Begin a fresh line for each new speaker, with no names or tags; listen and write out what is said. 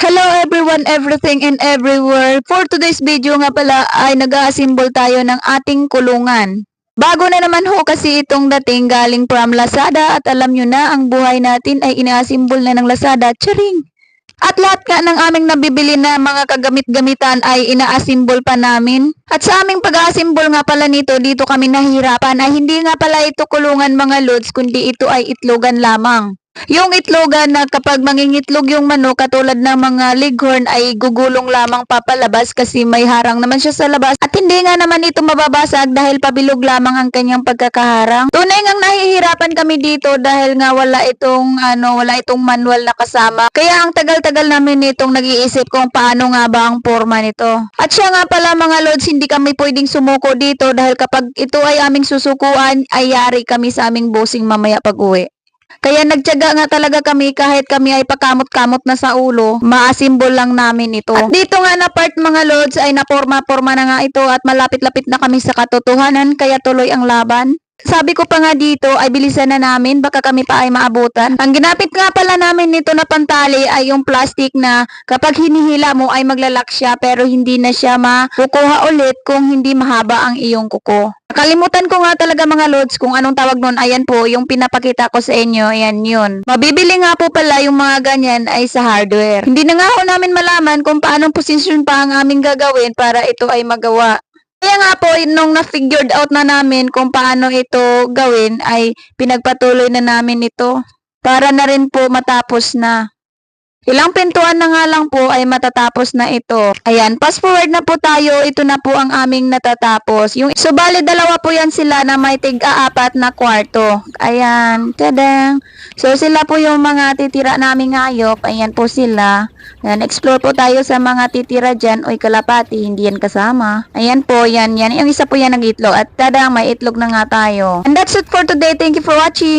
Hello everyone, everything and everywhere. For today's video nga pala ay nag-a-assemble tayo ng ating kulungan. Bago na naman ho kasi itong dating galing from Lazada at alam nyo na ang buhay natin ay ina-assemble na ng Lazada. Charing! At lahat nga ng aming nabibili na mga kagamit-gamitan ay ina-assemble pa namin. At sa aming pag-assemble nga pala nito, dito kami nahihirapan ay hindi nga pala ito kulungan mga lods, kundi ito ay itlogan lamang. Yung itlogan na kapag mangingitlog yung manok katulad ng mga leghorn ay gugulong lamang papalabas kasi may harang naman siya sa labas at hindi nga naman ito mababasag dahil pabilog lamang ang kanyang pagkakaharang. Tunay ngang nahihirapan kami dito dahil nga wala itong manual na kasama. Kaya ang tagal-tagal namin nitong nag-iisip kung paano nga ba ang forma nito. At siya nga pala mga lods, hindi kami pwedeng sumuko dito dahil kapag ito ay aming susukuan ay yari kami sa aming bossing mamaya pag-uwi. Kaya nagtiyaga nga talaga kami kahit kami ay pakamot-kamot na sa ulo, ma-assemble lang namin ito. At dito nga na part mga lods ay naporma-porma na nga ito at malapit-lapit na kami sa katotohanan kaya tuloy ang laban. Sabi ko pa nga dito ay bilisan na namin baka kami pa ay maabutan. Ang ginapit nga pala namin nito na pantali ay yung plastic na kapag hinihila mo ay maglalak siya pero hindi na siya makukuha ulit kung hindi mahaba ang iyong kuko. Nakalimutan ko nga talaga mga lods kung anong tawag nun. Ayan po, yung pinapakita ko sa inyo. Ayan yun. Mabibili nga po pala yung mga ganyan ay sa hardware. Hindi na nga ho namin malaman kung paanong posisyon pa ang aming gagawin para ito ay magawa. Kaya nga po, nung na-figured out na namin kung paano ito gawin, ay pinagpatuloy na namin ito para na rin po matapos na. Ilang pintuan na nga lang po ay matatapos na ito. Ayan, fast forward na po tayo. Ito na po ang aming natatapos. Bali dalawa po yan sila na may tig-apat na kwarto. Ayan, tadang. So sila po yung mga titira naming hayop. Ayan po sila. Ayan, explore po tayo sa mga titira dyan. Oy, kalapati, hindi yan kasama. Ayan po, yan. Yung isa po yan nag-itlog. At tadang, may itlog na nga tayo. And that's it for today. Thank you for watching.